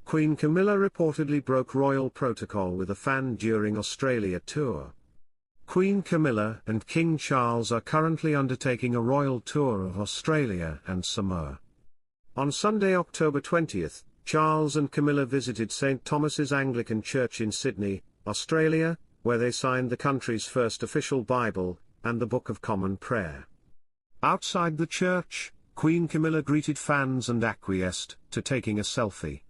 Queen Camilla reportedly broke royal protocol with a fan during Australia tour. Queen Camilla and King Charles are currently undertaking a royal tour of Australia and Samoa. On Sunday, October 20th, Charles and Camilla visited St. Thomas's Anglican Church in Sydney, Australia, where they signed the country's first official Bible, and the Book of Common Prayer. Outside the church, Queen Camilla greeted fans and acquiesced to taking a selfie.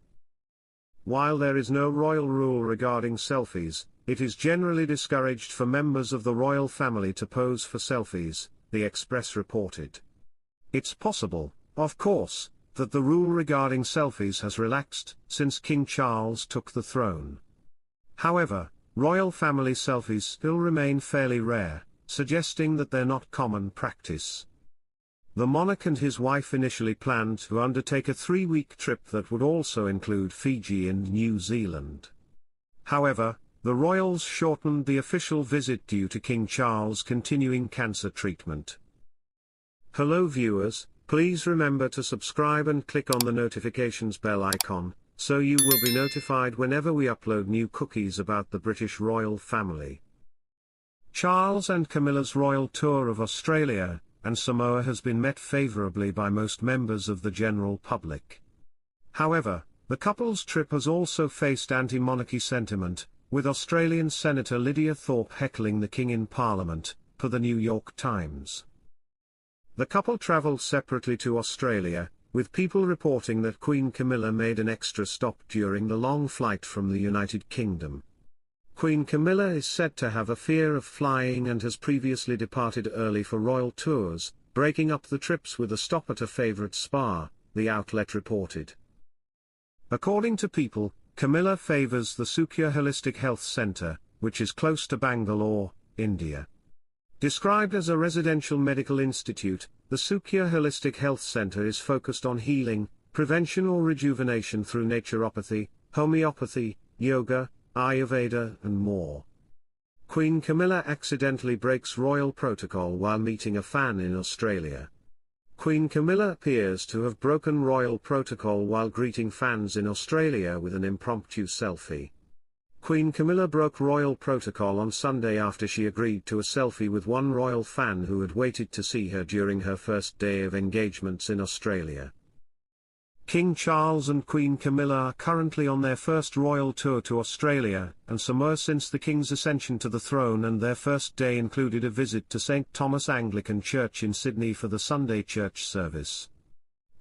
While there is no royal rule regarding selfies, it is generally discouraged for members of the royal family to pose for selfies, the Express reported. It's possible, of course, that the rule regarding selfies has relaxed since King Charles took the throne. However, royal family selfies still remain fairly rare, suggesting that they're not common practice. The monarch and his wife initially planned to undertake a 3-week trip that would also include Fiji and New Zealand. However, the royals shortened the official visit due to King Charles' continuing cancer treatment. Hello viewers, please remember to subscribe and click on the notifications bell icon, so you will be notified whenever we upload new cookies about the British royal family. Charles and Camilla's royal tour of Australia and Samoa has been met favourably by most members of the general public. However, the couple's trip has also faced anti-monarchy sentiment, with Australian Senator Lydia Thorpe heckling the King in Parliament, per the New York Times. The couple travelled separately to Australia, with people reporting that Queen Camilla made an extra stop during the long flight from the United Kingdom. Queen Camilla is said to have a fear of flying and has previously departed early for royal tours, breaking up the trips with a stop at a favourite spa, the outlet reported. According to People, Camilla favours the Sukhya Holistic Health Centre, which is close to Bangalore, India. Described as a residential medical institute, the Sukhya Holistic Health Centre is focused on healing, prevention or rejuvenation through naturopathy, homeopathy, yoga, Ayurveda and more. Queen Camilla accidentally breaks royal protocol while meeting a fan in Australia. Queen Camilla appears to have broken royal protocol while greeting fans in Australia with an impromptu selfie. Queen Camilla broke royal protocol on Sunday after she agreed to a selfie with one royal fan who had waited to see her during her first day of engagements in Australia. King Charles and Queen Camilla are currently on their first royal tour to Australia and Samoa since the King's ascension to the throne, and their first day included a visit to St. Thomas Anglican Church in Sydney for the Sunday church service.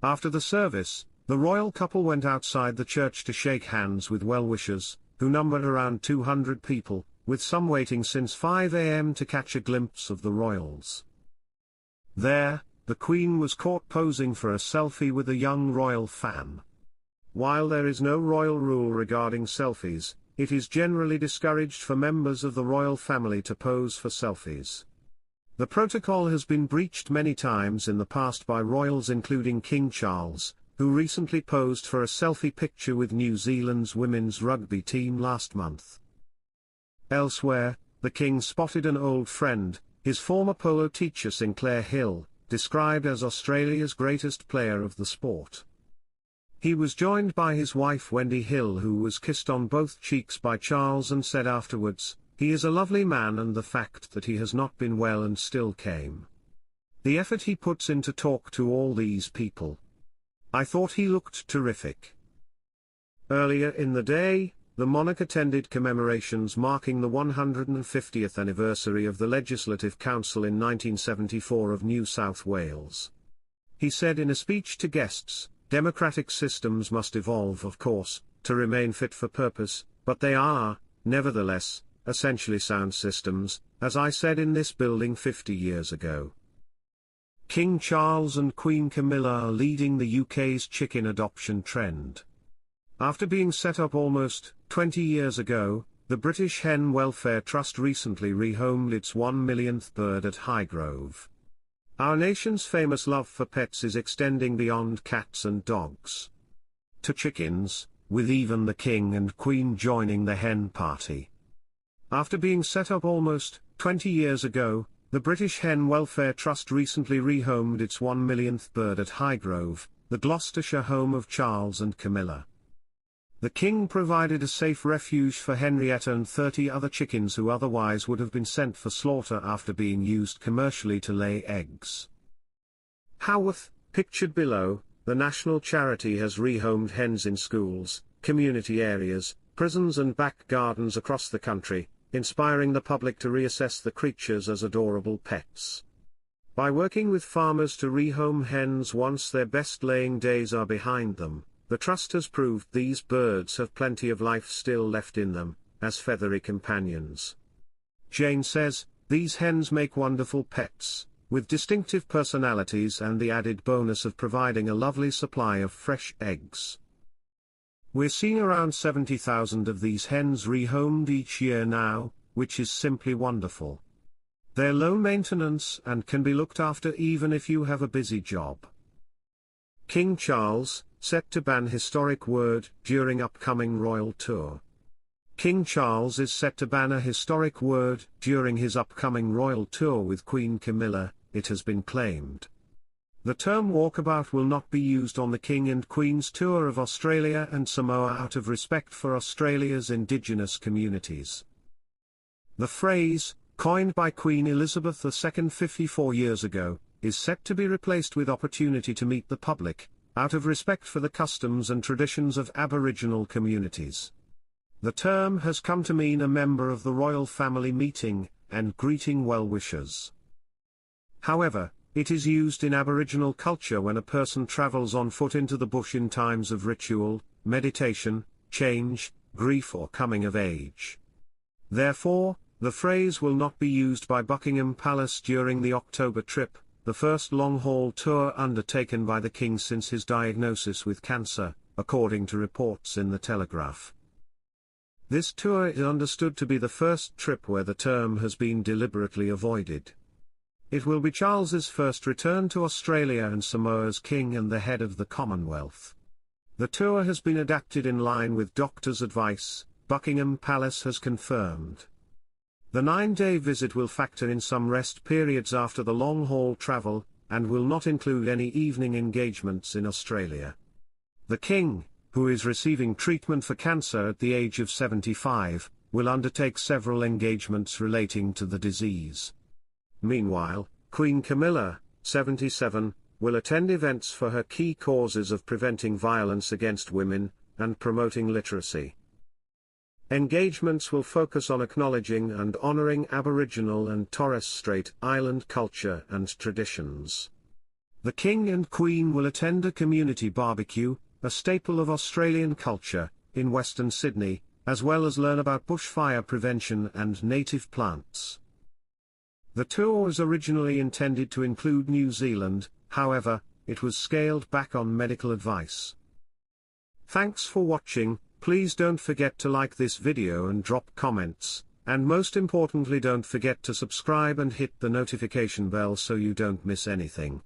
After the service, the royal couple went outside the church to shake hands with well-wishers, who numbered around 200 people, with some waiting since 5 a.m. to catch a glimpse of the royals. There, the Queen was caught posing for a selfie with a young royal fan. While there is no royal rule regarding selfies, it is generally discouraged for members of the royal family to pose for selfies. The protocol has been breached many times in the past by royals, including King Charles, who recently posed for a selfie picture with New Zealand's women's rugby team last month. Elsewhere, the King spotted an old friend, his former polo teacher Sinclair Hill, described as Australia's greatest player of the sport. He was joined by his wife Wendy Hill, who was kissed on both cheeks by Charles and said afterwards, "He is a lovely man, and the fact that he has not been well and still came. The effort he puts in to talk to all these people. I thought he looked terrific." Earlier in the day, the monarch attended commemorations marking the 150th anniversary of the Legislative Council in 1974 of New South Wales. He said in a speech to guests, "Democratic systems must evolve, of course, to remain fit for purpose, but they are, nevertheless, essentially sound systems, as I said in this building 50 years ago." King Charles and Queen Camilla are leading the UK's chicken adoption trend. After being set up almost 20 years ago, the British Hen Welfare Trust recently rehomed its 1 millionth bird at Highgrove. Our nation's famous love for pets is extending beyond cats and dogs to chickens, with even the King and Queen joining the hen party. After being set up almost 20 years ago, the British Hen Welfare Trust recently rehomed its 1 millionth bird at Highgrove, the Gloucestershire home of Charles and Camilla. The king provided a safe refuge for Henrietta and 30 other chickens who otherwise would have been sent for slaughter after being used commercially to lay eggs. Haworth, pictured below, the national charity has rehomed hens in schools, community areas, prisons and back gardens across the country, inspiring the public to reassess the creatures as adorable pets. By working with farmers to rehome hens once their best laying days are behind them, the trust has proved these birds have plenty of life still left in them, as feathery companions. Jane says, "These hens make wonderful pets, with distinctive personalities and the added bonus of providing a lovely supply of fresh eggs. We're seeing around 70,000 of these hens rehomed each year now, which is simply wonderful. They're low maintenance and can be looked after even if you have a busy job." King Charles, set to ban historic word during upcoming royal tour. King Charles is set to ban a historic word during his upcoming royal tour with Queen Camilla, it has been claimed. The term walkabout will not be used on the King and Queen's tour of Australia and Samoa out of respect for Australia's indigenous communities. The phrase, coined by Queen Elizabeth II 54 years ago, is set to be replaced with opportunity to meet the public, out of respect for the customs and traditions of Aboriginal communities. The term has come to mean a member of the royal family meeting, and greeting well-wishers. However, it is used in Aboriginal culture when a person travels on foot into the bush in times of ritual, meditation, change, grief or coming of age. Therefore, the phrase will not be used by Buckingham Palace during the October trip, the first long-haul tour undertaken by the King since his diagnosis with cancer, according to reports in the Telegraph. This tour is understood to be the first trip where the term has been deliberately avoided. It will be Charles's first return to Australia and Samoa as King and the head of the Commonwealth. The tour has been adapted in line with doctors' advice, Buckingham Palace has confirmed. The 9-day visit will factor in some rest periods after the long-haul travel, and will not include any evening engagements in Australia. The King, who is receiving treatment for cancer at the age of 75, will undertake several engagements relating to the disease. Meanwhile, Queen Camilla, 77, will attend events for her key causes of preventing violence against women, and promoting literacy. Engagements will focus on acknowledging and honoring Aboriginal and Torres Strait Island culture and traditions. The King and Queen will attend a community barbecue, a staple of Australian culture, in Western Sydney, as well as learn about bushfire prevention and native plants. The tour was originally intended to include New Zealand, however, it was scaled back on medical advice. Thanks for watching. Please don't forget to like this video and drop comments, and most importantly don't forget to subscribe and hit the notification bell so you don't miss anything.